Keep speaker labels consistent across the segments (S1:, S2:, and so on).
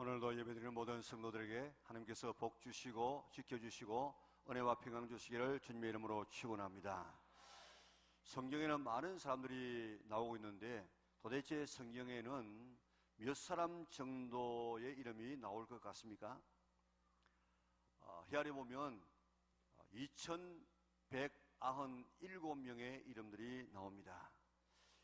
S1: 오늘도 예배드리는 모든 성도들에게 하나님께서 복 주시고 지켜주시고 은혜와 평강 주시기를 주님의 이름으로 축원합니다. 성경에는 많은 사람들이 나오고 있는데 도대체 성경에는 몇 사람 정도의 이름이 나올 것 같습니까? 헤아려 보면 2197명의 이름들이 나옵니다.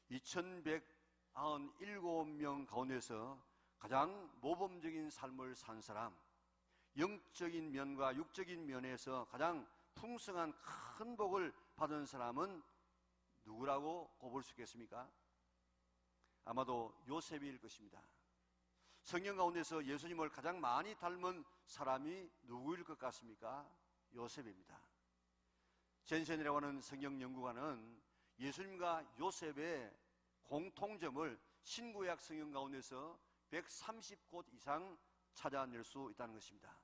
S1: 2197명 가운데서 가장 모범적인 삶을 산 사람, 영적인 면과 육적인 면에서 가장 풍성한 큰 복을 받은 사람은 누구라고 꼽을 수 있겠습니까? 아마도 요셉일 것입니다. 성경 가운데서 예수님을 가장 많이 닮은 사람이 누구일 것 같습니까? 요셉입니다. 젠센이라고 하는 성경 연구가는 예수님과 요셉의 공통점을 신구약 성경 가운데서 130곳 이상 찾아낼 수 있다는 것입니다.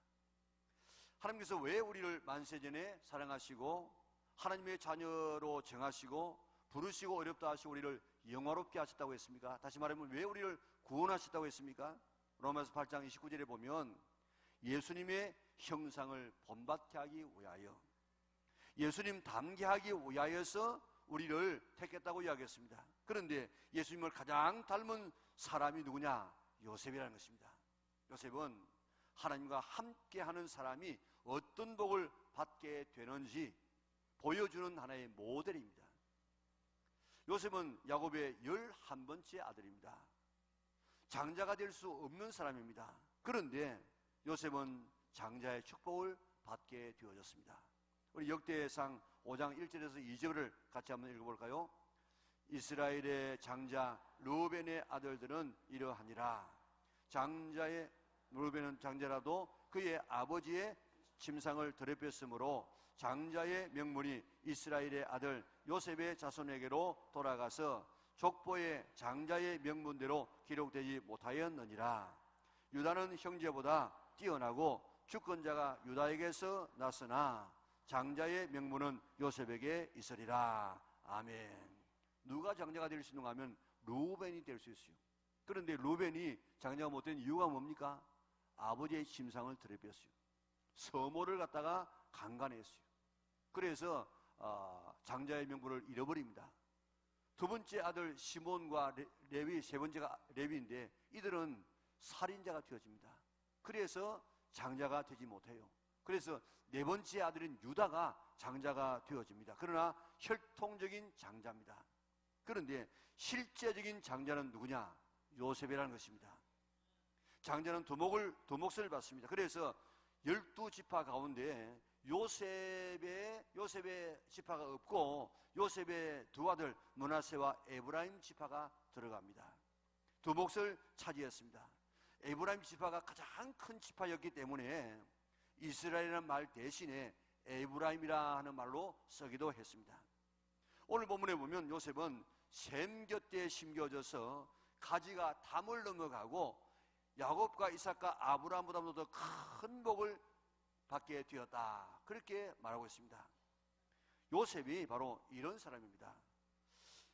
S1: 하나님께서 왜 우리를 만세전에 사랑하시고 하나님의 자녀로 정하시고 부르시고 어렵다 하시고 우리를 영화롭게 하셨다고 했습니까? 다시 말하면 왜 우리를 구원하셨다고 했습니까? 로마서 8장 29절에 보면 예수님의 형상을 본받게 하기 위하여, 예수님 닮게 하기 위하여서 우리를 택했다고 이야기했습니다. 그런데 예수님을 가장 닮은 사람이 누구냐? 요셉이라는 것입니다. 요셉은 하나님과 함께하는 사람이 어떤 복을 받게 되는지 보여주는 하나의 모델입니다. 요셉은 야곱의 11번째 아들입니다. 장자가 될 수 없는 사람입니다. 그런데 요셉은 장자의 축복을 받게 되어졌습니다. 우리 역대상 5장 1절에서 2절을 같이 한번 읽어볼까요? 이스라엘의 장자 르우벤의 아들들은 이러하니라. 르우벤은 장자라도 그의 아버지의 침상을 더럽혔으므로 장자의 명문이 이스라엘의 아들 요셉의 자손에게로 돌아가서 족보의 장자의 명문대로 기록되지 못하였느니라. 유다는 형제보다 뛰어나고 주권자가 유다에게서 났으나 장자의 명문은 요셉에게 있으리라. 아멘. 누가 장자가 될 수 있는가 하면 르우벤이 될 수 있어요. 그런데 르우벤이 장자가 못된 이유가 뭡니까? 아버지의 침상을 더럽혔어요. 서모를 갖다가 강간했어요. 그래서 장자의 명분을 잃어버립니다. 두 번째 아들 시몬과 레위, 세 번째가 레위인데 이들은 살인자가 되어집니다. 그래서 장자가 되지 못해요. 그래서 네 번째 아들인 유다가 장자가 되어집니다. 그러나 혈통적인 장자입니다. 그런데 실제적인 장자는 누구냐? 요셉이라는 것입니다. 장자는 두 몫을 받습니다. 그래서 12지파 가운데 요셉의 지파가 없고 요셉의 두 아들 므낫세와 에브라임 지파가 들어갑니다. 두 몫을 차지했습니다. 에브라임 지파가 가장 큰 지파였기 때문에 이스라엘이라는 말 대신에 에브라임이라 하는 말로 쓰기도 했습니다. 오늘 본문에 보면 요셉은 셈 곁에 심겨져서 가지가 담을 넘어가고 야곱과 이삭과 아브라함보다도 더 큰 복을 받게 되었다, 그렇게 말하고 있습니다. 요셉이 바로 이런 사람입니다.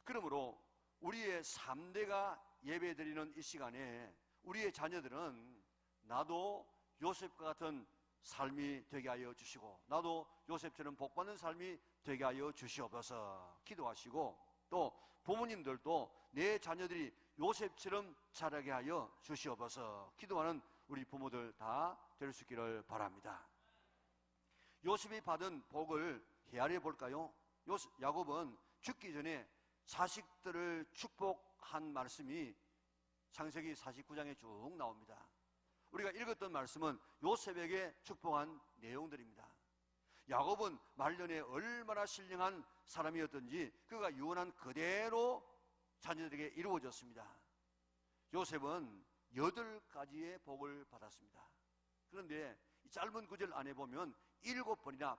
S1: 그러므로 우리의 3대가 예배드리는 이 시간에 우리의 자녀들은 나도 요셉과 같은 삶이 되게 하여 주시고 나도 요셉처럼 복받는 삶이 되게 하여 주시옵소서 기도하시고, 또 부모님들도 내 자녀들이 요셉처럼 자라게 하여 주시옵소서 기도하는 우리 부모들 다 될 수 있기를 바랍니다. 요셉이 받은 복을 헤아려 볼까요? 야곱은 죽기 전에 자식들을 축복한 말씀이 창세기 49장에 쭉 나옵니다. 우리가 읽었던 말씀은 요셉에게 축복한 내용들입니다. 야곱은 말년에 얼마나 신령한 사람이었던지 그가 유언한 그대로 자녀들에게 이루어졌습니다. 요셉은 8가지의 복을 받았습니다. 그런데 이 짧은 구절 안에 보면 7번이나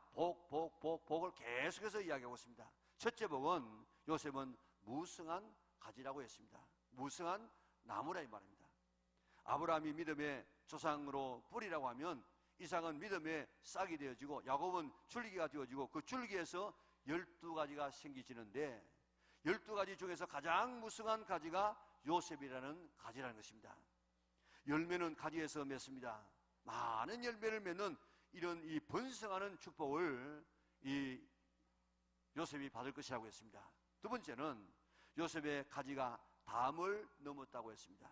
S1: 복을 계속해서 이야기하고 있습니다. 첫째 복은 요셉은 무성한 가지라고 했습니다. 무성한 나무라 이 말입니다. 아브라함이 믿음의 조상으로 뿌리라고 하면 이삭은 믿음의 싹이 되어지고 야곱은 줄기가 되어지고 그 줄기에서 12가지가 생기지는데 12가지 중에서 가장 무성한 가지가 요셉이라는 가지라는 것입니다. 열매는 가지에서 맺습니다. 많은 열매를 맺는 이런 이 번성하는 축복을 이 요셉이 받을 것이라고 했습니다. 두 번째는 요셉의 가지가 담을 넘었다고 했습니다.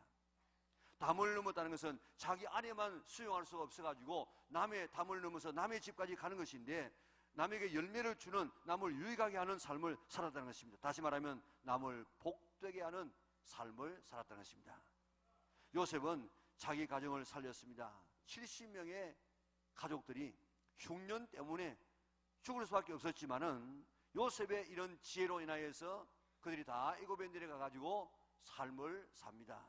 S1: 담을 넘었다는 것은 자기 안에만 수용할 수가 없어가지고 남의 담을 넘어서 남의 집까지 가는 것인데, 남에게 열매를 주는, 남을 유익하게 하는 삶을 살았다는 것입니다. 다시 말하면 남을 복되게 하는 삶을 살았다는 것입니다. 요셉은 자기 가정을 살렸습니다. 70명의 가족들이 흉년 때문에 죽을 수밖에 없었지만은 요셉의 이런 지혜로 인하여서 그들이 다 애굽에 내려가가지고 삶을 삽니다.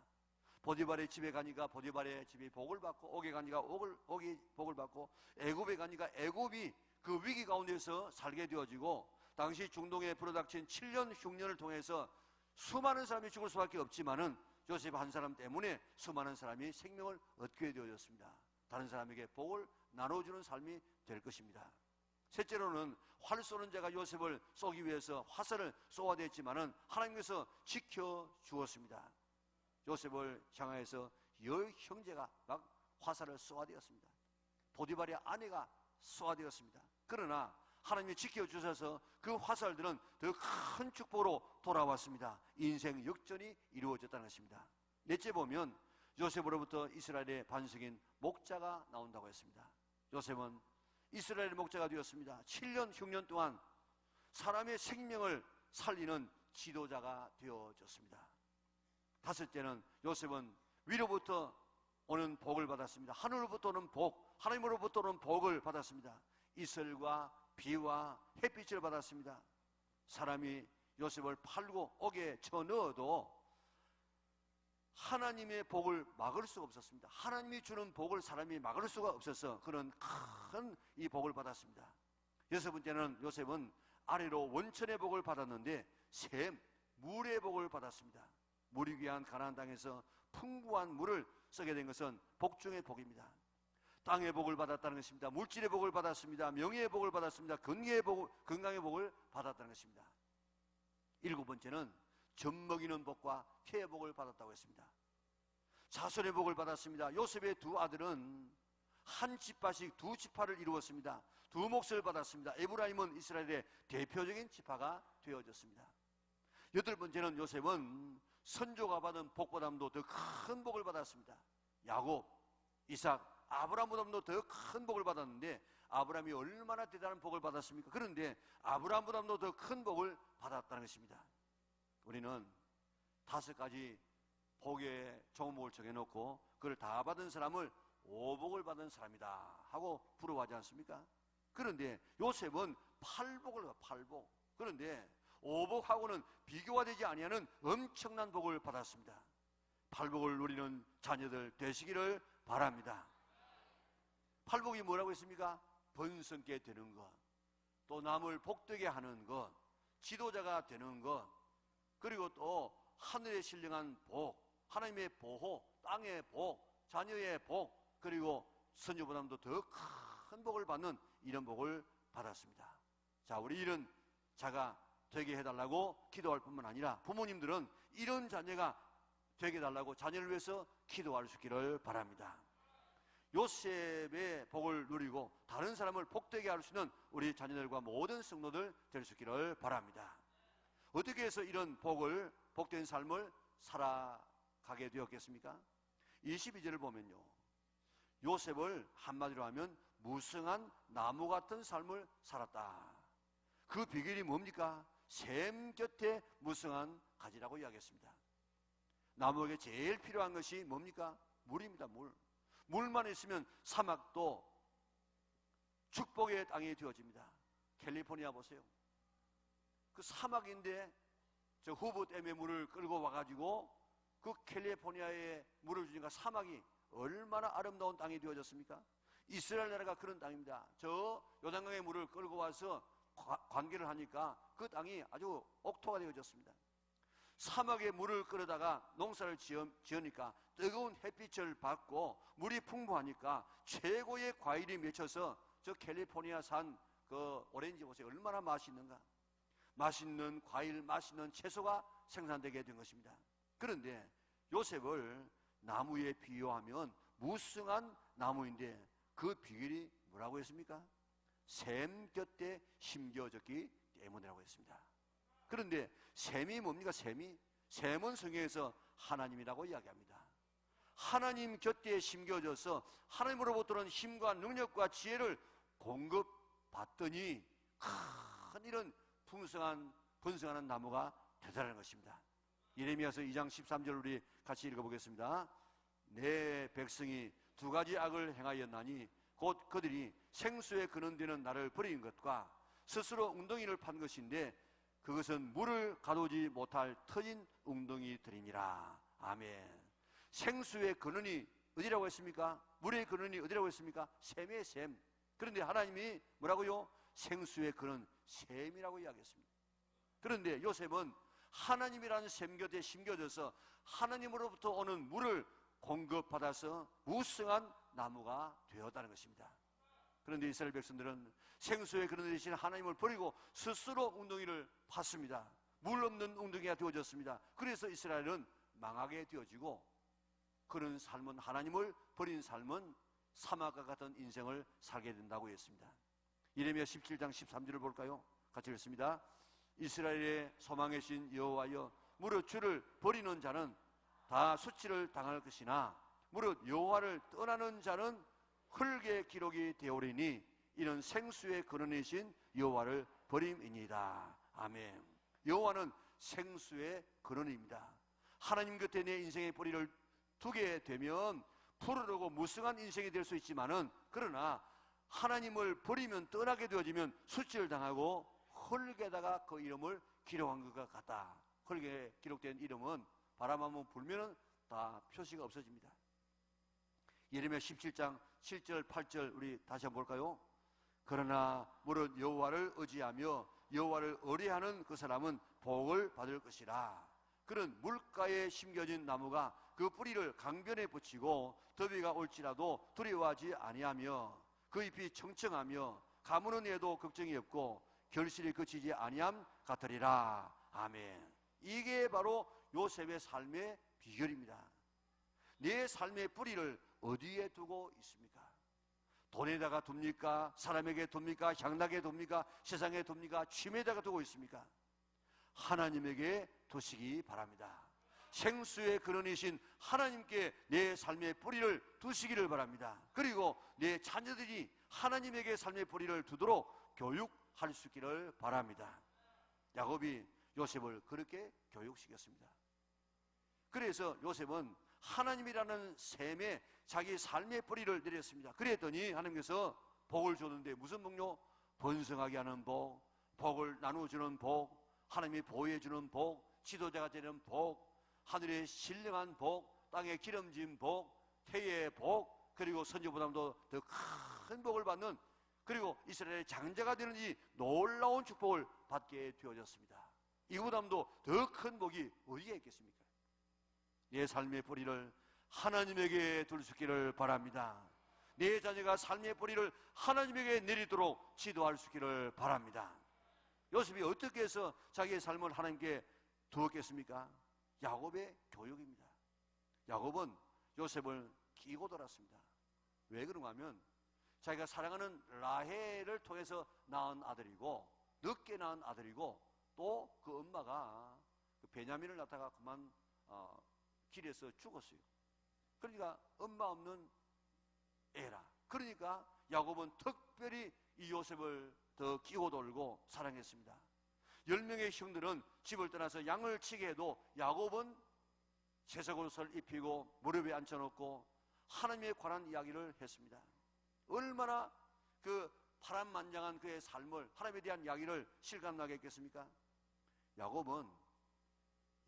S1: 보디발의 집에 가니까 보디발의 집이 복을 받고, 옥에 가니까 옥이 복을 받고, 애굽에 가니까 애굽이 그 위기 가운데서 살게 되어지고, 당시 중동에 불어닥친 7년 흉년을 통해서 수많은 사람이 죽을 수밖에 없지만은 요셉 한 사람 때문에 수많은 사람이 생명을 얻게 되어졌습니다. 다른 사람에게 복을 나눠주는 삶이 될 것입니다. 셋째로는 활 쏘는 자가 요셉을 쏘기 위해서 화살을 쏘아댔지만은 하나님께서 지켜주었습니다. 요셉을 향하여서 10형제가 막 화살을 쏘아대었습니다. 보디발의 아내가 쏘아대었습니다. 그러나 하나님이 지켜주셔서 그 화살들은 더 큰 축복으로 돌아왔습니다. 인생 역전이 이루어졌다는 것입니다. 넷째 보면 요셉으로부터 이스라엘의 반석인 목자가 나온다고 했습니다. 요셉은 이스라엘의 목자가 되었습니다. 7년 흉년 동안 사람의 생명을 살리는 지도자가 되어졌습니다. 다섯째는 요셉은 위로부터 오는 복을 받았습니다. 하늘로부터 오는 복, 하나님으로부터 오는 복을 받았습니다. 이슬과 비와 햇빛을 받았습니다. 사람이 요셉을 팔고 옥에 쳐넣어도 하나님의 복을 막을 수가 없었습니다. 하나님이 주는 복을 사람이 막을 수가 없어서 그런 큰 이 복을 받았습니다. 여섯 번째는 요셉은 아래로 원천의 복을 받았는데 샘, 물의 복을 받았습니다. 물이 귀한 가나안 땅에서 풍부한 물을 쓰게 된 것은 복 중의 복입니다. 땅의 복을 받았다는 것입니다. 물질의 복을 받았습니다. 명예의 복을 받았습니다. 건강의 복을 받았다는 것입니다. 일곱 번째는 젖먹이는 복과 태의 복을 받았다고 했습니다. 자손의 복을 받았습니다. 요셉의 두 아들은 한 지파씩 두 지파를 이루었습니다. 두 몫을 받았습니다. 에브라임은 이스라엘의 대표적인 지파가 되어졌습니다. 여덟 번째는 요셉은 선조가 받은 복보다도 더 큰 복을 받았습니다. 야곱, 이삭, 아브라함보다도 더 큰 복을 받았는데 아브라함이 얼마나 대단한 복을 받았습니까? 그런데 아브라함보다도 더 큰 복을 받았다는 것입니다. 우리는 다섯 가지 복의 종목을 정해놓고 그걸 다 받은 사람을 오복을 받은 사람이다 하고 부러워하지 않습니까? 그런데 요셉은 팔복을 받아, 팔복. 그런데 오복하고는 비교가 되지 아니하는 엄청난 복을 받았습니다. 팔복을 누리는 자녀들 되시기를 바랍니다. 팔복이 뭐라고 했습니까? 번성케 되는 것, 또 남을 복되게 하는 것, 지도자가 되는 것, 그리고 또 하늘에 신령한 복, 하나님의 보호, 땅의 복, 자녀의 복, 그리고 선조보다도 더 큰 복을 받는 이런 복을 받았습니다. 자, 우리 이런 자가 되게 해달라고 기도할 뿐만 아니라 부모님들은 이런 자녀가 되게 해달라고 자녀를 위해서 기도할 수 있기를 바랍니다. 요셉의 복을 누리고 다른 사람을 복되게 할 수 있는 우리 자녀들과 모든 성도들 될 수 있기를 바랍니다. 어떻게 해서 이런 복된 삶을 살아가게 되었겠습니까? 22절을 보면요, 요셉을 한마디로 하면 무성한 나무 같은 삶을 살았다. 그 비결이 뭡니까? 샘 곁에 무성한 가지라고 이야기했습니다. 나무에게 제일 필요한 것이 뭡니까? 물입니다. 물만 있으면 사막도 축복의 땅이 되어집니다. 캘리포니아 보세요. 그 사막인데 저 후보 댐에 물을 끌고 와가지고 그 캘리포니아에 물을 주니까 사막이 얼마나 아름다운 땅이 되어졌습니까? 이스라엘 나라가 그런 땅입니다. 저 요단강에 물을 끌고 와서 관계를 하니까 그 땅이 아주 옥토가 되어졌습니다. 사막에 물을 끌어다가 농사를 지으니까 뜨거운 햇빛을 받고 물이 풍부하니까 최고의 과일이 맺혀서 저 캘리포니아산 그 오렌지 보세요. 얼마나 맛있는가. 맛있는 과일, 맛있는 채소가 생산되게 된 것입니다. 그런데 요셉을 나무에 비유하면 무성한 나무인데 그 비결이 뭐라고 했습니까? 샘 곁에 심겨졌기 때문이라고 했습니다. 그런데 샘이 뭡니까? 샘은 성경에서 하나님이라고 이야기합니다. 하나님 곁에 심겨져서 하나님으로부터는 힘과 능력과 지혜를 공급받더니 큰 이런 풍성한 번성하는 나무가 되더라는 것입니다. 예레미야서 2장 13절 우리 같이 읽어보겠습니다. 내 백성이 두 가지 악을 행하였나니 곧 그들이 생수에 그는 데는 나를 버린 것과 스스로 웅덩이를 판 것인데 그것은 물을 가두지 못할 터진 웅덩이들이니라. 아멘. 생수의 근원이 어디라고 했습니까? 물의 근원이 어디라고 했습니까? 샘의 샘. 그런데 하나님이 뭐라고요? 생수의 근원 샘이라고 이야기했습니다. 그런데 요셉은 하나님이라는 샘 곁에 심겨져서 하나님으로부터 오는 물을 공급받아서 무성한 나무가 되었다는 것입니다. 그런데 이스라엘 백성들은 생수의 근원 대신 하나님을 버리고 스스로 웅덩이를 팠습니다. 물 없는 웅덩이가 되어졌습니다. 그래서 이스라엘은 망하게 되어지고 그런 삶은, 하나님을 버린 삶은 사막과 같은 인생을 살게 된다고 했습니다. 예레미야 17장 13절을 볼까요? 같이 읽습니다. 이스라엘의 소망의 신 여호와여, 무릇 주를 버리는 자는 다 수치를 당할 것이나 무릇 여호와를 떠나는 자는 흙의 기록이 되오리니 이는 생수의 근원이신 여호와를 버림이니이다. 아멘. 여호와는 생수의 근원입니다. 하나님 곁에 내 인생의 뿌리를 두게 되면 푸르르고 무성한 인생이 될 수 있지만은, 그러나 하나님을 버리면, 떠나게 되어지면 수치를 당하고 흙에다가 그 이름을 기록한 것 같다. 흙에 기록된 이름은 바람 한번 불면은 다 표시가 없어집니다. 예레미야 17장 7절 8절 우리 다시 한번 볼까요? 그러나 무릇 여호와를 의지하며 여호와를 의뢰하는 그 사람은 복을 받을 것이라. 그는 물가에 심겨진 나무가 그 뿌리를 강변에 붙이고 더위가 올지라도 두려워하지 아니하며 그 잎이 청청하며 가무는 해도 걱정이 없고 결실이 그치지 아니함 같으리라. 아멘. 이게 바로 요셉의 삶의 비결입니다. 내 삶의 뿌리를 어디에 두고 있습니까? 돈에다가 둡니까? 사람에게 둡니까? 향락에 둡니까? 세상에 둡니까? 취미에다가 두고 있습니까? 하나님에게 두시기 바랍니다. 생수의 근원이신 하나님께 내 삶의 뿌리를 두시기를 바랍니다. 그리고 내 자녀들이 하나님에게 삶의 뿌리를 두도록 교육할 수 있기를 바랍니다. 야곱이 요셉을 그렇게 교육시켰습니다. 그래서 요셉은 하나님이라는 샘에 자기 삶의 뿌리를 내렸습니다. 그랬더니 하나님께서 복을 줬는데 무슨 복요? 번성하게 하는 복, 복을 나누어주는 복, 하나님이 보호해주는 복, 지도자가 되는 복, 하늘의 신령한 복, 땅의 기름진 복, 태의 복, 그리고 선지보다도 더 큰 복을 받는, 그리고 이스라엘의 장자가 되는 이 놀라운 축복을 받게 되어졌습니다. 이보다도 더 큰 복이 어디에 있겠습니까? 내 삶의 뿌리를 하나님에게 둘 수 있기를 바랍니다. 내 자녀가 삶의 뿌리를 하나님에게 내리도록 지도할 수 있기를 바랍니다. 요셉이 어떻게 해서 자기의 삶을 하나님께 두었겠습니까? 야곱의 교육입니다. 야곱은 요셉을 끼고 돌았습니다. 왜 그런가 하면 자기가 사랑하는 라헬을 통해서 낳은 아들이고, 늦게 낳은 아들이고, 또 그 엄마가 그 베냐민을 낳다가 그만 길에서 죽었어요. 그러니까 엄마 없는 애라. 그러니까 야곱은 특별히 이 요셉을 더 끼고 돌고 사랑했습니다. 10명의 형들은 집을 떠나서 양을 치게 해도 야곱은 채석옷을 입히고 무릎에 앉혀놓고 하나님에 관한 이야기를 했습니다. 얼마나 그 파란만장한 그의 삶을, 하나님에 대한 이야기를 실감나게 했겠습니까? 야곱은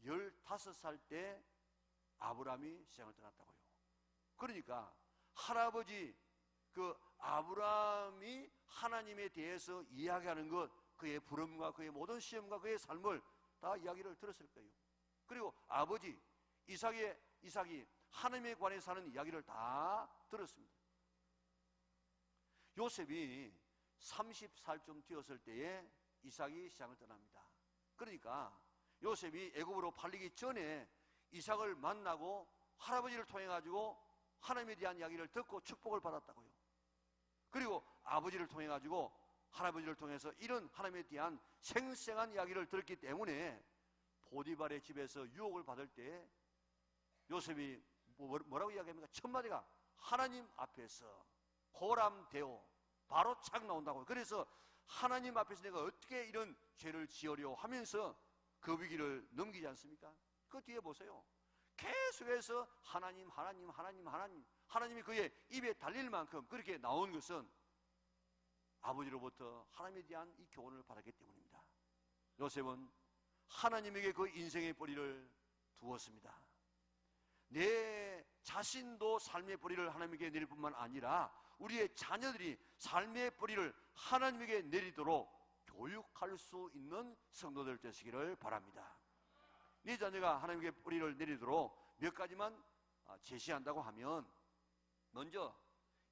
S1: 15살 때 아브라함이 세상을 떠났다고요. 그러니까 할아버지 그 아브라함이 하나님에 대해서 이야기하는 것, 그의 부름과 그의 모든 시험과 그의 삶을 다 이야기를 들었을 거예요. 그리고 아버지 이삭이 하나님에 관해서 하는 이야기를 다 들었습니다. 요셉이 30살쯤 되었을 때에 이삭이 세상을 떠납니다. 그러니까 요셉이 애굽으로 팔리기 전에 이삭을 만나고 할아버지를 통해 가지고 하나님에 대한 이야기를 듣고 축복을 받았다고요. 그리고 아버지를 통해 가지고 할아버지를 통해서 이런 하나님에 대한 생생한 이야기를 들었기 때문에 보디발의 집에서 유혹을 받을 때 요셉이 뭐라고 이야기합니까? 첫 마디가 하나님 앞에서 호람되어 바로 착 나온다고요. 그래서 하나님 앞에서 내가 어떻게 이런 죄를 지으려 하면서 그 위기를 넘기지 않습니까? 그 뒤에 보세요. 계속해서 하나님, 하나님, 하나님, 하나님, 하나님이 그의 입에 달릴 만큼 그렇게 나온 것은 아버지로부터 하나님에 대한 이 교훈을 받았기 때문입니다. 요셉은 하나님에게 그 인생의 뿌리를 두었습니다. 내 자신도 삶의 뿌리를 하나님에게 내릴 뿐만 아니라 우리의 자녀들이 삶의 뿌리를 하나님에게 내리도록 교육할 수 있는 성도들 되시기를 바랍니다. 네 자녀가 하나님에게 뿌리를 내리도록 몇 가지만 제시한다고 하면, 먼저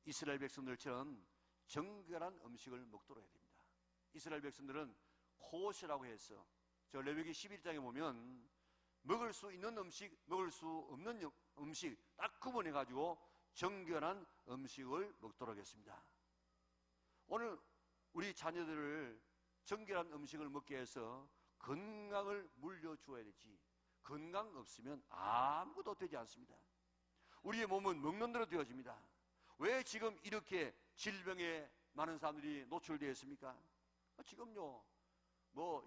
S1: 이스라엘 백성들처럼 정결한 음식을 먹도록 해야 됩니다. 이스라엘 백성들은 코시라고 해서 저 레위기 11장에 보면 먹을 수 있는 음식, 먹을 수 없는 음식 딱 구분해 가지고 정결한 음식을 먹도록 했습니다. 오늘 우리 자녀들을 정결한 음식을 먹게 해서 건강을 물려주어야 되지, 건강 없으면 아무것도 되지 않습니다. 우리의 몸은 먹는 대로 되어집니다. 왜 지금 이렇게 질병에 많은 사람들이 노출되어 있습니까? 지금요,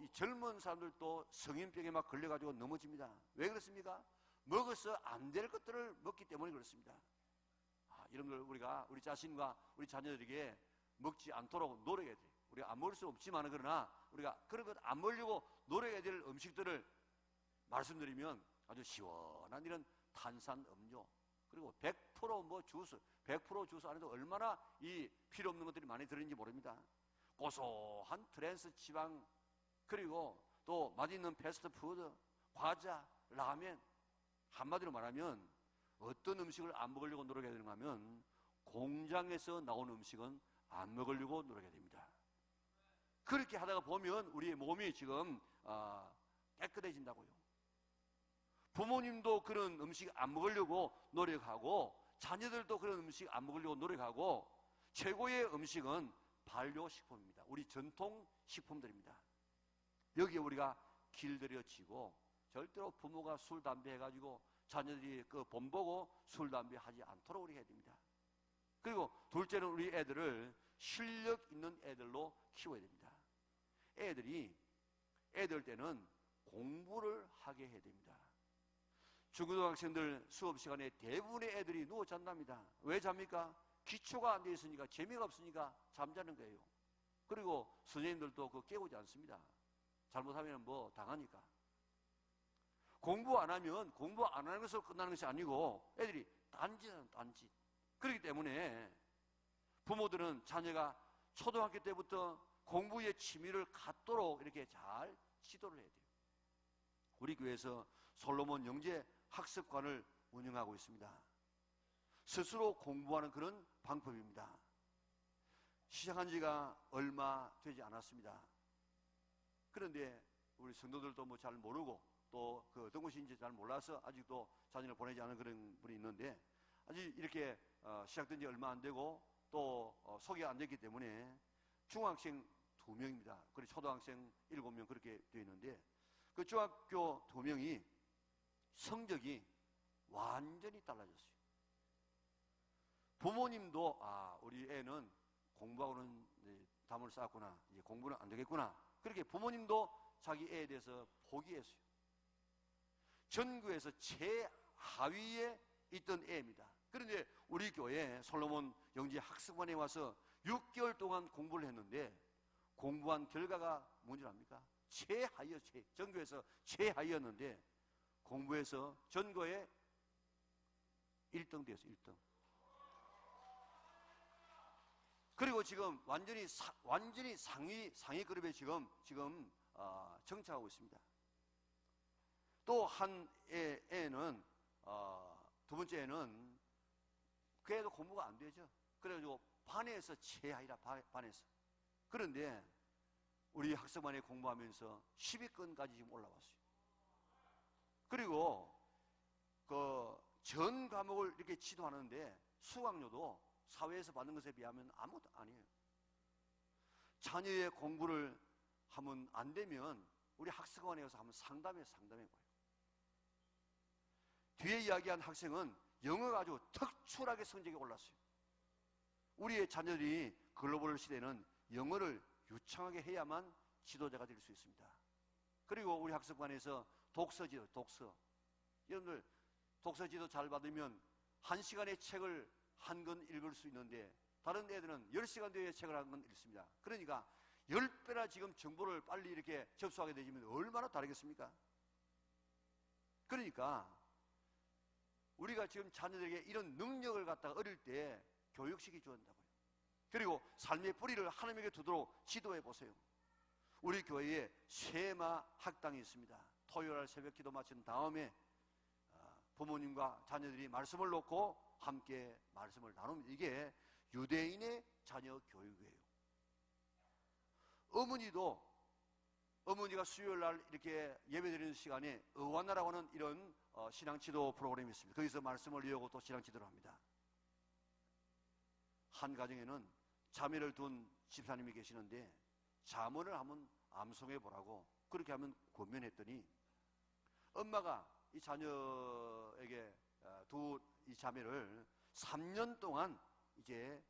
S1: 이 젊은 사람들도 성인병에 막 걸려가지고 넘어집니다. 왜 그렇습니까? 먹어서 안 될 것들을 먹기 때문에 그렇습니다. 이런 걸 우리가 우리 자신과 우리 자녀들에게 먹지 않도록 노력해야 돼요. 우리가 안 먹을 수 없지만, 그러나 우리가 그런 것 안 먹으려고 노력해야 될 음식들을 말씀드리면, 아주 시원한 이런 탄산 음료, 그리고 100% 주스, 100% 주스 안에도 얼마나 이 필요 없는 것들이 많이 들어있는지 모릅니다. 고소한 트랜스 지방, 그리고 또 맛있는 패스트푸드, 과자, 라면. 한마디로 말하면 어떤 음식을 안 먹으려고 노력해야 되는가 하면 공장에서 나온 음식은 안 먹으려고 노력해야 됩니다. 그렇게 하다가 보면 우리의 몸이 지금 깨끗해진다고요. 부모님도 그런 음식 안 먹으려고 노력하고, 자녀들도 그런 음식 안 먹으려고 노력하고, 최고의 음식은 발효식품입니다. 우리 전통 식품들입니다. 여기에 우리가 길들여지고, 절대로 부모가 술, 담배 해가지고 자녀들이 그 본보고 술, 담배 하지 않도록 우리 해야 됩니다. 그리고 둘째는 우리 애들을 실력 있는 애들로 키워야 됩니다. 애들 때는 공부를 하게 해야 됩니다. 중고등학생들 수업 시간에 대부분의 애들이 누워 잔답니다. 왜 잡니까? 기초가 안 돼 있으니까, 재미가 없으니까 잠자는 거예요. 그리고 선생님들도 그거 깨우지 않습니다. 잘못하면 당하니까. 공부 안 하는 것으로 끝나는 것이 아니고 애들이 딴짓은 딴짓. 그렇기 때문에 부모들은 자녀가 초등학교 때부터 공부에 취미를 갖도록 이렇게 잘 지도를 해야 돼요. 우리 교회에서 솔로몬 영재 학습관을 운영하고 있습니다. 스스로 공부하는 그런 방법입니다. 시작한 지가 얼마 되지 않았습니다. 그런데 우리 성도들도 잘 모르고, 또 그 어떤 것인지 잘 몰라서 아직도 자녀를 보내지 않은 그런 분이 있는데, 아직 이렇게 시작된 지 얼마 안 되고 또 소개가 안 됐기 때문에 중학생 2명입니다. 그리고 초등학생 7명 그렇게 되어 있는데, 그 중학교 2명이 성적이 완전히 달라졌어요. 부모님도 우리 애는 공부하고는 담을 쌓았구나, 이제 공부는 안 되겠구나, 그렇게 부모님도 자기 애에 대해서 포기했어요. 전교에서 최하위에 있던 애입니다. 그런데 우리 교회 솔로몬 영재 학습관에 와서 6개월 동안 공부를 했는데, 공부한 결과가 뭔지 압니까? 최하위였어요. 전교에서 최하위였는데 공부해서 전교에 1등 되었어요. 1등. 그리고 지금 완전히 상위 그룹에 지금 정착하고 있습니다. 또 한 애는 두 번째 애는 그 애도 공부가 안 되죠. 그래가지고 반에서 최하위라, 반에서. 그런데 우리 학습반에 공부하면서 10위권까지 지금 올라왔어요. 그리고 그 전 과목을 이렇게 지도하는데 수강료도 사회에서 받는 것에 비하면 아무것도 아니에요. 자녀의 공부를 하면 안 되면 우리 학습관에 가서 한번 상담해 봐요. 뒤에 이야기한 학생은 영어가 아주 특출하게 성적이 올랐어요. 우리의 자녀들이 글로벌 시대는 영어를 유창하게 해야만 지도자가 될 수 있습니다. 그리고 우리 학습관에서 독서지도, 여러분들 독서지도 잘 받으면 1시간의 책을 한 권 읽을 수 있는데 다른 애들은 10시간 뒤에 책을 한 권 읽습니다. 그러니까 10배나 지금 정보를 빨리 이렇게 접수하게 되면 얼마나 다르겠습니까? 그러니까 우리가 지금 자녀들에게 이런 능력을 갖다가 어릴 때 교육시켜 준다고요. 그리고 삶의 뿌리를 하나님에게 두도록 지도해 보세요. 우리 교회에 쇠마 학당이 있습니다. 토요일날 새벽 기도 마친 다음에 부모님과 자녀들이 말씀을 놓고 함께 말씀을 나눕니다. 이게 유대인의 자녀 교육이에요. 어머니가 수요일날 이렇게 예배드리는 시간에 의완나라고 하는 이런 신앙지도 프로그램이 있습니다. 거기서 말씀을 이어오고 또 신앙지도를 합니다. 한 가정에는 자매를 둔 집사님이 계시는데 잠언을 한번 암송해 보라고 그렇게 하면 권면했더니 엄마가 이 자녀에게 두 이 자매를 3년 동안 이제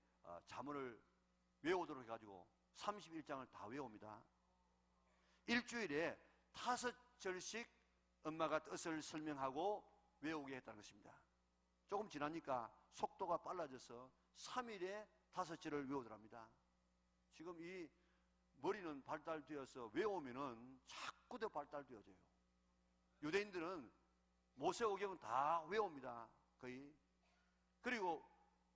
S1: 잠언을 외우도록 해가지고 31장을 다 외웁니다. 일주일에 5절씩 엄마가 뜻을 설명하고 외우게 했다는 것입니다. 조금 지나니까 속도가 빨라져서 3일에 5절을 외우더랍니다. 지금 이 머리는 발달되어서 외우면은 자꾸 더 발달되어져요. 유대인들은 모세오경은 다 외웁니다. 거의. 그리고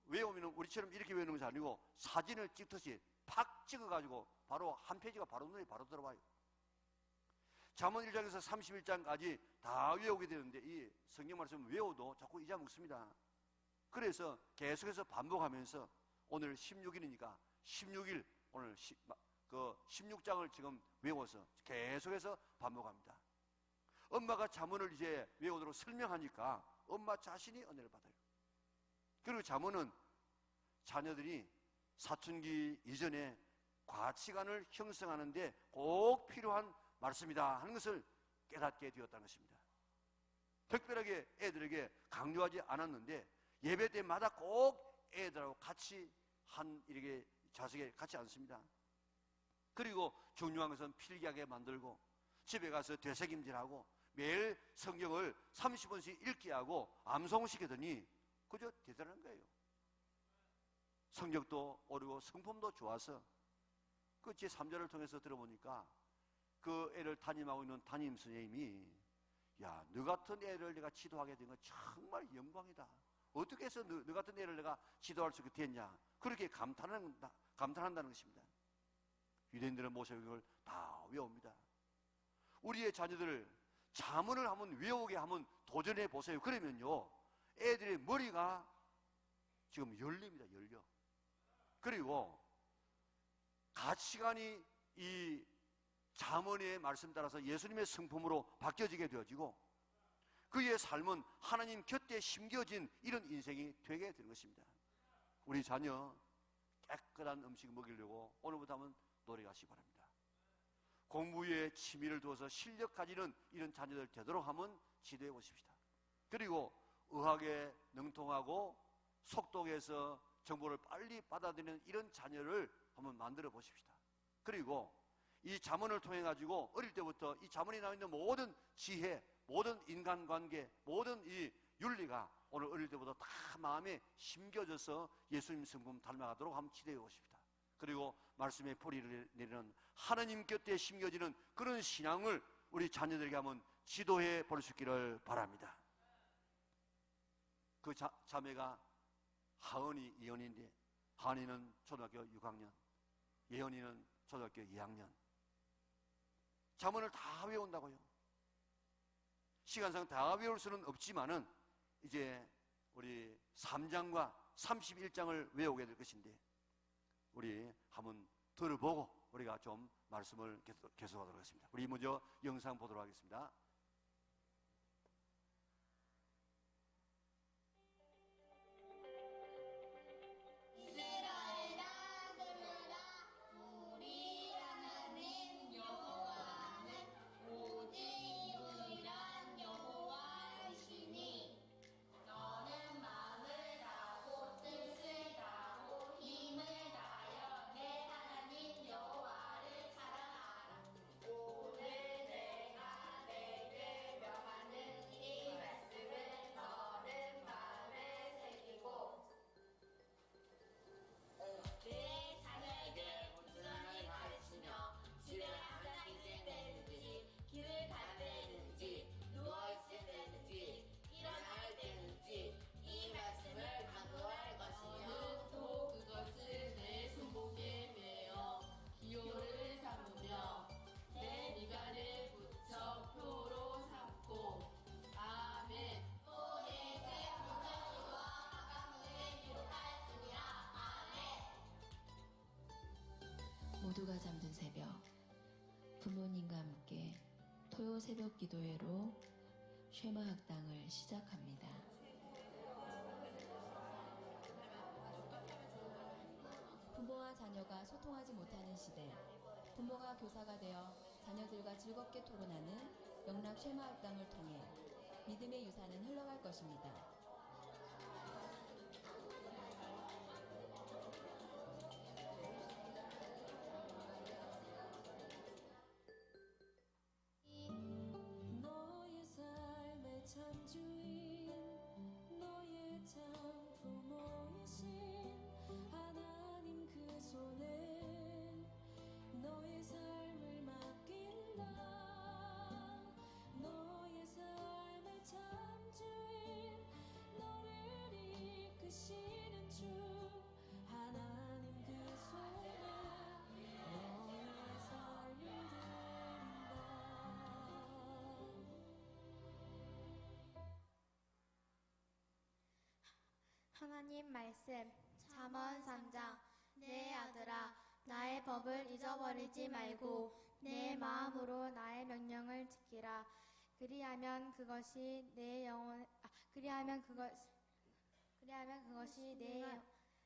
S1: 외우면은 우리처럼 이렇게 외우는 것이 아니고 사진을 찍듯이 팍 찍어가지고 바로 한 페이지가 바로 눈에 바로 들어와요. 잠언 1장에서 31장까지 다 외우게 되는데 이 성경 말씀 외워도 자꾸 잊어먹습니다. 그래서 계속해서 반복하면서 오늘 16일이니까 16일 오늘 16장을 지금 외워서 계속해서 반복합니다. 엄마가 잠언을 이제 외우도록 설명하니까 엄마 자신이 은혜를 받아요. 그리고 잠언은 자녀들이 사춘기 이전에 가치관을 형성하는데 꼭 필요한 말씀이다 하는 것을 깨닫게 되었다는 것입니다. 특별하게 애들에게 강조하지 않았는데 예배 때마다 꼭 애들하고 같이 이렇게 좌석에 같이 앉습니다. 그리고 중요한 것은 필기하게 만들고 집에 가서 되새김질하고 매일 성경을 30번씩 읽게 하고 암송시키더니 그저 대단한 거예요. 성적도 오르고 성품도 좋아서 그 제 3자를 통해서 들어보니까 그 애를 담임하고 있는 담임 선생님이 야, 너 같은 애를 내가 지도하게 된 건 정말 영광이다. 어떻게 해서 너 같은 애를 내가 지도할 수 있게 됐냐. 그렇게 감탄한다는 것입니다. 유대인들은 모세오경을 다 외웁니다. 우리의 자녀들을 잠언을 한번 외우게 하면 도전해 보세요. 그러면요 애들의 머리가 지금 열립니다. 열려. 그리고 가치관이 이 잠언의 말씀 따라서 예수님의 성품으로 바뀌어지게 되어지고 그의 삶은 하나님 곁에 심겨진 이런 인생이 되게 되는 것입니다. 우리 자녀 깨끗한 음식 먹이려고 오늘부터 한번 노력하시기 바랍니다. 공부에 취미를 두어서 실력 가지는 이런 자녀들 되도록 한번 지도해 보십시다. 그리고 의학에 능통하고 속독해서 정보를 빨리 받아들이는 이런 자녀를 한번 만들어 보십시다. 그리고 이 잠언을 통해 가지고 어릴 때부터 이 잠언에 나와 있는 모든 지혜, 모든 인간관계, 모든 이 윤리가 오늘 어릴 때부터 다 마음에 심겨져서 예수님 성품 닮아가도록 한번 기대해 보십시다. 그리고 말씀의 뿌리를 내리는 하나님 곁에 심겨지는 그런 신앙을 우리 자녀들에게 한번 지도해 볼 수 있기를 바랍니다. 그 자매가 하은이, 예언인데 하은이는 초등학교 6학년, 예언이는 초등학교 2학년. 잠언을 다 외운다고요. 시간상 다 외울 수는 없지만은 이제 우리 3장과 31장을 외우게 될 것인데 우리 한번 들어보고 우리가 좀 말씀을 계속하도록 하겠습니다. 우리 먼저 영상 보도록 하겠습니다.
S2: 모두가 잠든 새벽, 부모님과 함께 토요 새벽 기도회로 쉐마 학당을 시작합니다. 부모와 자녀가 소통하지 못하는 시대, 부모가 교사가 되어 자녀들과 즐겁게 토론하는 영락 쉐마 학당을 통해 믿음의 유산은 흘러갈 것입니다.
S3: 너의 삶의 참주인, 너의 참 부모이신 하나님 그 손에 너의 삶을 맡긴다. 너의 삶의 참주인, 너를 이끄시는 주 하나님 그 손에 너의 삶을 드린다.
S4: 하나님 말씀 잠언 3장 내 아들아 나의 법을 잊어버리지 말고 내 마음으로 나의 명령을 지키라. 그리하면 그것이 내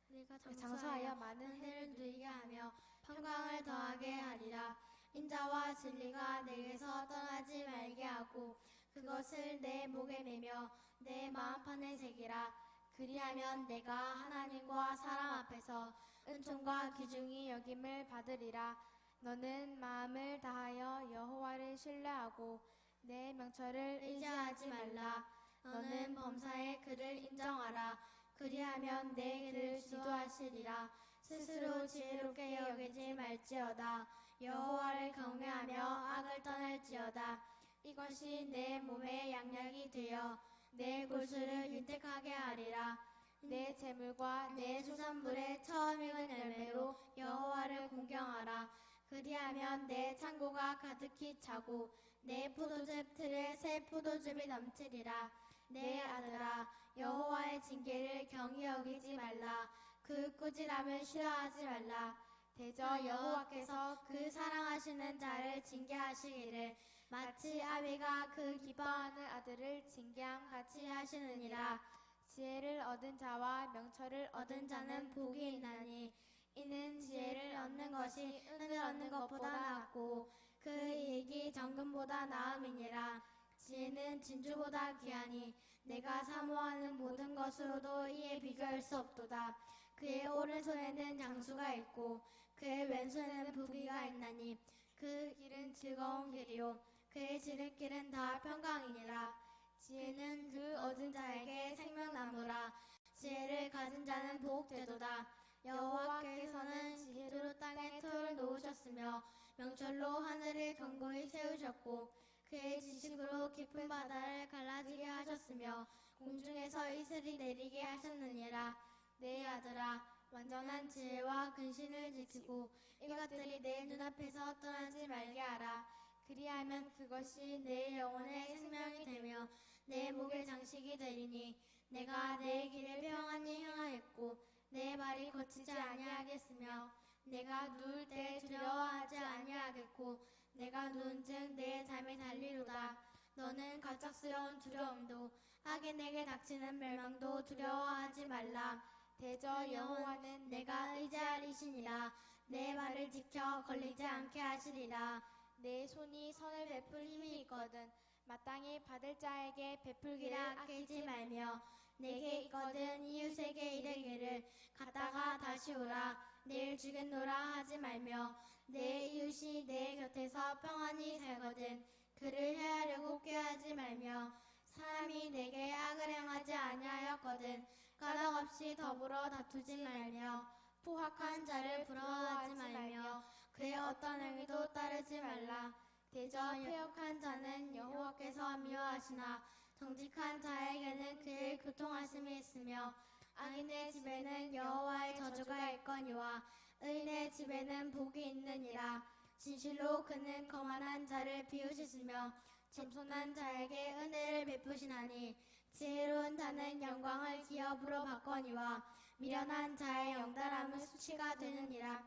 S4: 네가 장수하여 많은 해를 누리게 하며 평강을 더하게 하리라. 인자와 진리가 내게서 떠나지 말게 하고 그것을 내 목에 매며 내 마음판에 새기라. 그리하면 내가 하나님과 사람 앞에서 은총과 귀중히 여김을 받으리라. 너는 마음을 다하여 여호와를 신뢰하고 내 명철을 의지하지 말라. 너는 범사의 그를 인정하라. 그리하면 내 그를 지도하시리라. 스스로 지혜롭게 여기지 말지어다. 여호와를 경외하며 악을 떠날지어다. 이것이 내 몸의 양약이 되어 내 골수를 윤택하게 하리라. 내 재물과 내 수산물의 처음 익은 열매로 여호와를 공경하라. 그리하면 내 창고가 가득히 차고 내 포도즙 틀에 새 포도즙이 넘치리라. 내 아들아 여호와의 징계를 경히 여기지 말라. 그 꾸지람을 싫어하지 말라. 대저 여호와께서 그 사랑하시는 자를 징계하시기를 마치 아비가 그 기뻐하는 아들을 징계함 같이 하시느니라. 지혜를 얻은 자와 명철을 얻은 자는 복이 있나니 이는 지혜를 얻는 것이 은을 얻는 것보다 낫고 그 이익이 정금보다 나음이니라. 지혜는 진주보다 귀하니 내가 사모하는 모든 것으로도 이에 비교할 수 없도다. 그의 오른손에는 장수가 있고 그의 왼손에는 부귀가 있나니 그 길은 즐거운 길이요 그의 지름길은 다 평강이니라. 지혜는 그 얻은 자에게 생명나무라. 지혜를 가진 자는 복되도다. 여호와께서는 지혜로 땅에 터를 놓으셨으며 명철로 하늘을 견고히 세우셨고 그의 지식으로 깊은 바다를 갈라지게 하셨으며 공중에서 이슬이 내리게 하셨느니라. 내 아들아 완전한 지혜와 근신을 지키고 이것들이 내 눈앞에서 떠나지 말게 하라. 그리하면 그것이 내 영혼의 생명이 되며 내 목의 장식이 되리니 내가 내 길을 평안히 행하였고 내 발이 거치지 아니하겠으며 내가 누울 때 두려워하지 아니하겠고 내가 누운즉 내 잠이 달리로다. 너는 갑작스러운 두려움도 악인에게 닥치는 멸망도 두려워하지 말라. 대저 여호와는 내가 의지할 이시니라. 내 발을 지켜 걸리지 않게 하시리라. 내 손이 선을 베풀 힘이 있거든 마땅히 받을 자에게 베풀기를 아끼지 말며 내게 있거든 이웃에게 이르기를 갔다가 다시 오라. 내일 주겠노라 하지 말며 내 이웃이 내 곁에서 평안히 살거든 그를 해하려고 꾀하지 말며 사람이 내게 악을 행하지 아니하였거든 까닭없이 더불어 다투지 말며 포악한 자를 부러워하지 말며 그의 어떤 행위도 따르지 말라. 대저 패역한 자는 여호와께서 미워하시나 정직한 자에게는 그의 교통하심이 있으며 악인의 집에는 여호와의 저주가 있거니와 의인의 집에는 복이 있느니라. 진실로 그는 거만한 자를 비우시으며 겸손한 자에게 은혜를 베푸시나니 지혜로운 자는 영광을 기업으로 받거니와 미련한 자의 영달함은 수치가 되느니라.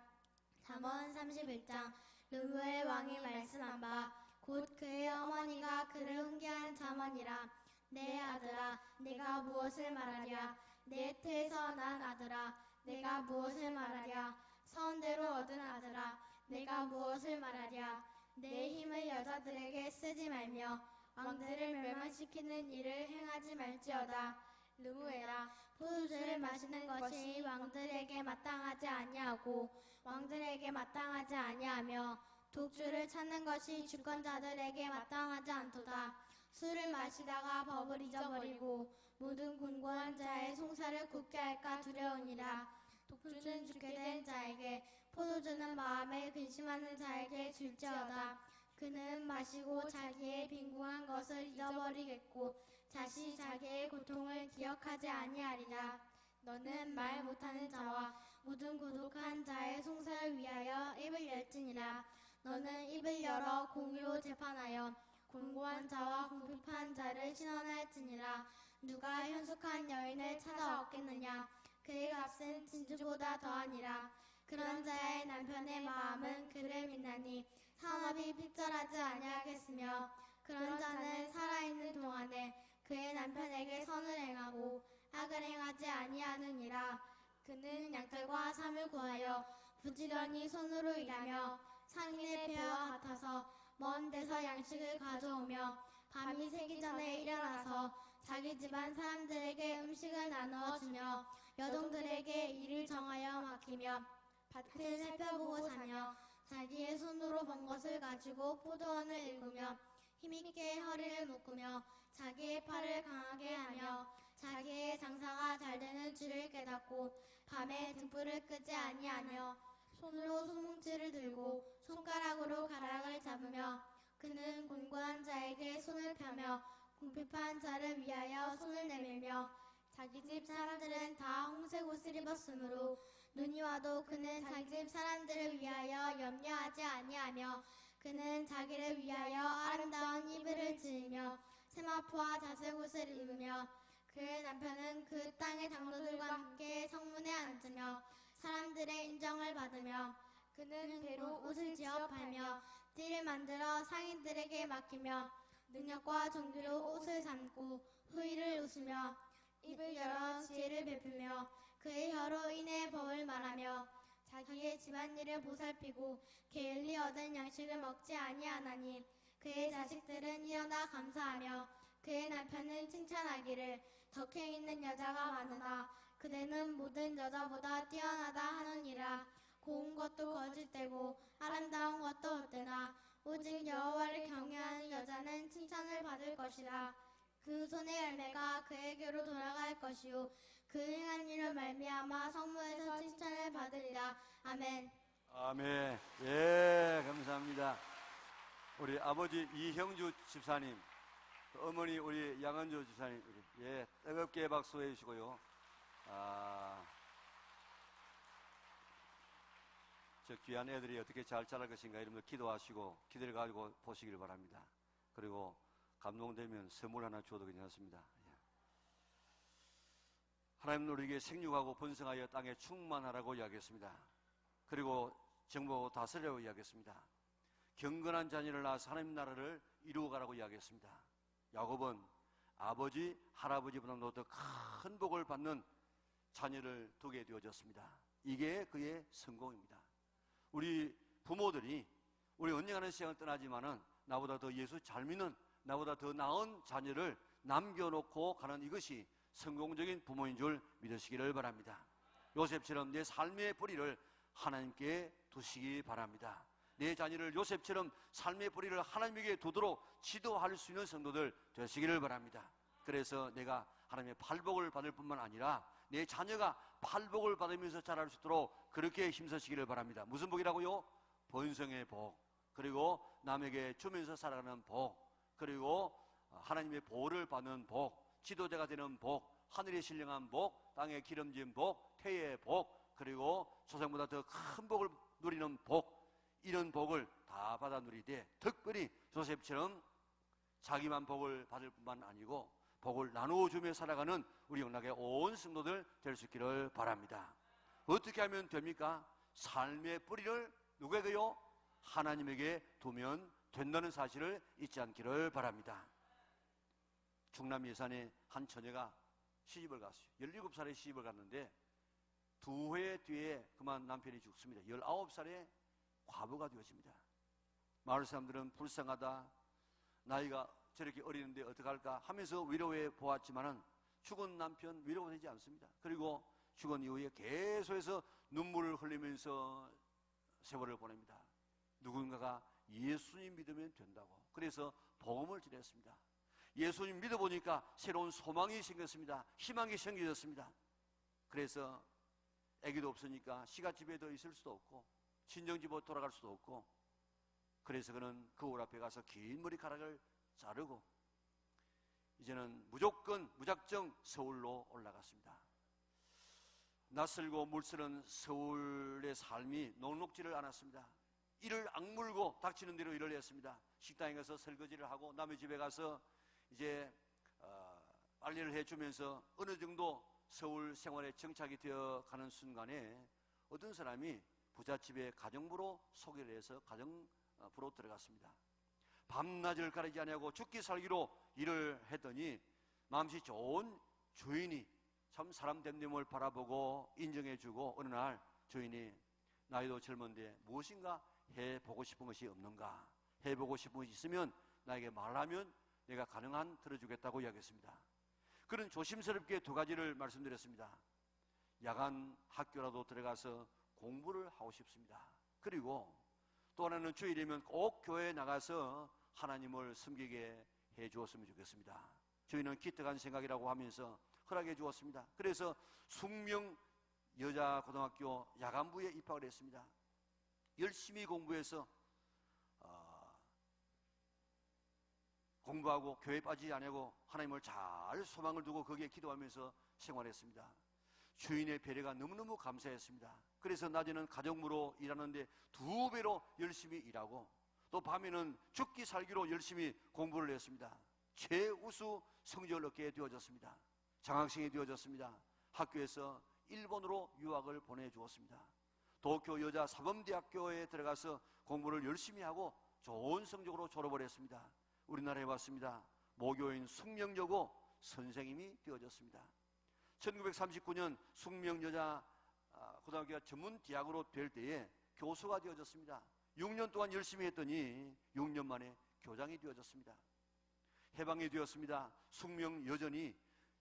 S4: 잠언 31장 르무엘 왕이 말씀한 바 곧 그의 어머니가 그를 훈계한 잠언이라. 내 아들아 내가 무엇을 말하랴. 내 태에서 난 아들아 내가 무엇을 말하랴. 서운대로 얻은 아들아 내가 무엇을 말하랴. 내 힘을 여자들에게 쓰지 말며 왕들을 멸망시키는 일을 행하지 말지어다. 르무엘아 포도주를 마시는 것이 왕들에게 마땅하지 아니하고 왕들에게 마땅하지 아니하며 독주를 찾는 것이 주권자들에게 마땅하지 않도다. 술을 마시다가 법을 잊어버리고 모든 공고한 자의 송사를 굽게 할까 두려우니라. 독주는 죽게 된 자에게 포도주는 마음에 근심하는 자에게 줄지어다. 그는 마시고 자기의 빈궁한 것을 잊어버리겠고 다시 자기의 고통을 기억하지 아니하리라. 너는 말 못하는 자와 모든 고독한 자의 송사를 위하여 입을 열지니라. 너는 입을 열어 공의로 재판하여 공고한 자와 궁핍한 자를 신원할지니라. 누가 현숙한 여인을 찾아 얻겠느냐. 그의 값은 진주보다 더하니라. 그런 자의 남편의 마음은 그를 믿나니 산업이 핍절하지 아니하겠으며 그런 자는 살아있는 동안에 그의 남편에게 선을 행하고 악을 행하지 아니하느니라. 그는 양털과 삼을 구하여 부지런히 손으로 일하며 상인의 배와 같아서 먼 데서 양식을 가져오며 밤이 새기 전에 일어나서 자기 집안 사람들에게 음식을 나누어 주며 여종들에게 일을 정하여 맡기며 밭을 살펴보고 사며 자기의 손으로 번 것을 가지고 포도원을 일구며 힘있게 허리를 묶으며 자기의 팔을 강하게 하며 자기의 장사가 잘 되는 줄을 깨닫고 밤에 등불을 끄지 아니하며 손으로 손뭉치를 들고 손가락으로 가락을 잡으며 그는 곤고한 자에게 손을 펴며 궁핍한 자를 위하여 손을 내밀며 자기 집 사람들은 다 홍색 옷을 입었으므로 눈이 와도 그는 자기 집 사람들을 위하여 염려하지 아니하며 그는 자기를 위하여 아름다운 이불을 지으며 세마포와 자색 옷을 입으며 그의 남편은 그 땅의 장로들과 함께 성문에 앉으며 사람들의 인정을 받으며 그는 배로 옷을 지어 팔며 띠를 만들어 상인들에게 맡기며 능력과 존귀로 옷을 삼고 후일을 웃으며 입을 열어 지혜를 베풀며 그의 혀로 인해 법을 말하며 자기의 집안일을 보살피고 게을리 얻은 양식을 먹지 아니하나니 그의 자식들은 일어나 감사하며 그의 남편은 칭찬하기를 덕행 있는 여자가 많으나 그대는 모든 여자보다 뛰어나다 하느니라. 고운 것도 거짓되고 아름다운 것도 헛되나 오직 여호와를 경외하는 여자는 칭찬을 받을 것이라. 그 손의 열매가 그에게로 돌아갈 것이요 그 행한 일로 말미암아 성문에서 칭찬을 받으리라. 아멘.
S1: 아멘. 예, 감사합니다. 우리 아버지 이형주 집사님, 어머니 우리 양은주 집사님, 예, 뜨겁게 박수해 주시고요. 저 귀한 애들이 어떻게 잘 자랄 것인가 이러면서 기도하시고 기대를 가지고 보시기를 바랍니다. 그리고 감동되면 선물 하나 줘도 괜찮습니다. 예. 하나님 우리에게 생육하고 번성하여 땅에 충만하라고 이야기했습니다. 그리고 정복하고 다스리라고 이야기했습니다. 경건한 자녀를 낳아서 하나님 나라를 이루어가라고 이야기했습니다. 야곱은 아버지, 할아버지보다 더 큰 복을 받는 자녀를 두게 되어졌습니다. 이게 그의 성공입니다. 우리 부모들이 우리 언젠가는 세상을 떠나지만은 나보다 더 예수 잘 믿는, 나보다 더 나은 자녀를 남겨놓고 가는 이것이 성공적인 부모인 줄 믿으시기를 바랍니다. 요셉처럼 내 삶의 뿌리를 하나님께 두시기 바랍니다. 내 자녀를 요셉처럼 삶의 뿌리를 하나님에게 두도록 지도할 수 있는 성도들 되시기를 바랍니다. 그래서 내가 하나님의 팔복을 받을 뿐만 아니라 내 자녀가 팔복을 받으면서 자랄 수 있도록 그렇게 힘쓰시기를 바랍니다. 무슨 복이라고요? 번성의 복, 그리고 남에게 주면서 살아가는 복, 그리고 하나님의 보호를 받는 복, 지도자가 되는 복, 하늘에 신령한 복, 땅에 기름진 복, 태의 복, 그리고 조상보다 더 큰 복을 누리는 복, 이런 복을 다 받아 누리되 특별히 조셉처럼 자기만 복을 받을 뿐만 아니고 복을 나누어 주며 살아가는 우리 영락의 온 성도들 될 수 있기를 바랍니다. 어떻게 하면 됩니까? 삶의 뿌리를 누구에게요? 하나님에게 두면 된다는 사실을 잊지 않기를 바랍니다. 충남 예산에 한 처녀가 시집을 갔어요. 17살에 시집을 갔는데 2회 뒤에 그만 남편이 죽습니다. 19살에 과부가 되어집니다. 마을 사람들은 불쌍하다, 나이가 저렇게 어리는데 어떡할까 하면서 위로해 보았지만은 죽은 남편 위로되지 않습니다. 그리고 죽은 이후에 계속해서 눈물을 흘리면서 세월을 보냅니다. 누군가가 예수님 믿으면 된다고, 그래서 복음을 전했습니다. 예수님 믿어보니까 새로운 소망이 생겼습니다. 희망이 생겨졌습니다. 그래서 아기도 없으니까 시가집에 더 있을 수도 없고 친정집으로 돌아갈 수도 없고, 그래서 그는 거울 앞에 가서 긴 머리카락을 자르고 이제는 무작정 서울로 올라갔습니다. 낯설고 물쓰는 서울의 삶이 녹록지를 않았습니다. 이를 악물고 닥치는 대로 일을 했습니다. 식당에 가서 설거지를 하고 남의 집에 가서 이제 빨래를 해주면서 어느 정도 서울 생활에 정착이 되어 가는 순간에 어떤 사람이 부잣집에 가정부로 소개를 해서 가정부로 들어갔습니다. 밤낮을 가리지 아니하고 죽기 살기로 일을 했더니 마음씨 좋은 주인이 참 사람 됨됨을 바라보고 인정해주고, 어느 날 주인이 나이도 젊은데 무엇인가 해보고 싶은 것이 없는가, 해보고 싶은 것이 있으면 나에게 말하면 내가 가능한 들어주겠다고 이야기했습니다. 그는 조심스럽게 2가지를 말씀드렸습니다. 야간 학교라도 들어가서 공부를 하고 싶습니다. 그리고 또 하나는 주일이면 꼭 교회에 나가서 하나님을 섬기게 해 주었으면 좋겠습니다. 저희는 기특한 생각이라고 하면서 허락해 주었습니다. 그래서 숙명 여자고등학교 야간부에 입학을 했습니다. 열심히 공부해서 공부하고 교회에 빠지지 않고 하나님을 잘 소망을 두고 거기에 기도하면서 생활했습니다. 주인의 배려가 너무너무 감사했습니다. 그래서 낮에는 가정부로 일하는데 2배로 열심히 일하고, 또 밤에는 죽기 살기로 열심히 공부를 했습니다. 최우수 성적을 얻게 되어졌습니다. 장학생이 되어졌습니다. 학교에서 일본으로 유학을 보내주었습니다. 도쿄 여자 사범대학교에 들어가서 공부를 열심히 하고 좋은 성적으로 졸업을 했습니다. 우리나라에 왔습니다. 모교인 숙명여고 선생님이 되어졌습니다. 1939년 숙명여자 고등학교가 전문대학으로 될 때에 교수가 되어졌습니다. 6년 동안 열심히 했더니 6년 만에 교장이 되어졌습니다. 해방이 되었습니다. 숙명여전이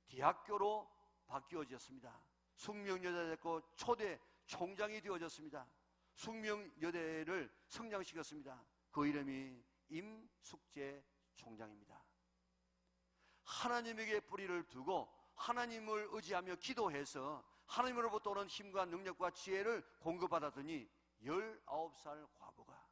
S1: 대학교로 바뀌어졌습니다. 숙명여자대학교 초대 총장이 되어졌습니다. 숙명여대를 성장시켰습니다. 그 이름이 임숙재 총장입니다. 하나님에게 뿌리를 두고 하나님을 의지하며 기도해서 하나님으로부터 오는 힘과 능력과 지혜를 공급받았더니 19살 과부가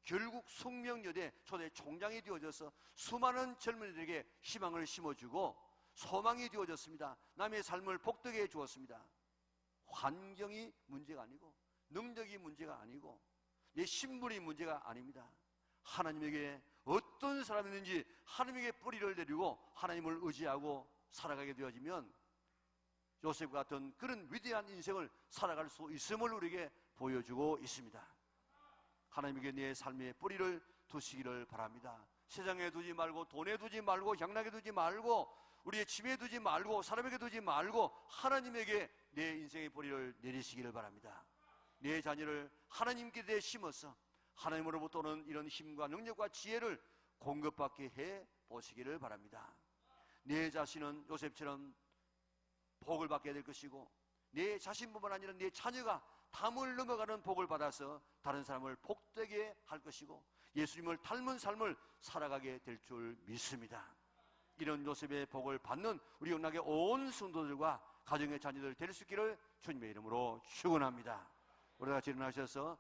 S1: 결국 숙명여대 초대 총장이 되어져서 수많은 젊은이들에게 희망을 심어주고 소망이 되어졌습니다. 남의 삶을 복되게 해주었습니다. 환경이 문제가 아니고 능력이 문제가 아니고 내 신분이 문제가 아닙니다. 하나님에게 어떤 사람이든지 하나님에게 뿌리를 내리고 하나님을 의지하고 살아가게 되어지면 요셉 같은 그런 위대한 인생을 살아갈 수 있음을 우리에게 보여주고 있습니다. 하나님에게 내 삶의 뿌리를 두시기를 바랍니다. 세상에 두지 말고 돈에 두지 말고 향락에 두지 말고 우리의 집에 두지 말고 사람에게 두지 말고 하나님에게 내 인생의 뿌리를 내리시기를 바랍니다. 내 자녀를 하나님께 대해 심어서 하나님으로부터 오는 이런 힘과 능력과 지혜를 공급받게 해 보시기를 바랍니다. 내 자신은 요셉처럼 복을 받게 될 것이고 내 자신뿐만 아니라 내 자녀가 담을 넘어가는 복을 받아서 다른 사람을 복되게 할 것이고 예수님을 닮은 삶을 살아가게 될 줄 믿습니다. 이런 요셉의 복을 받는 우리 영락의 온 성도들과 가정의 자녀들 될 수 있기를 주님의 이름으로 축원합니다. 우리 같이 일어나셔서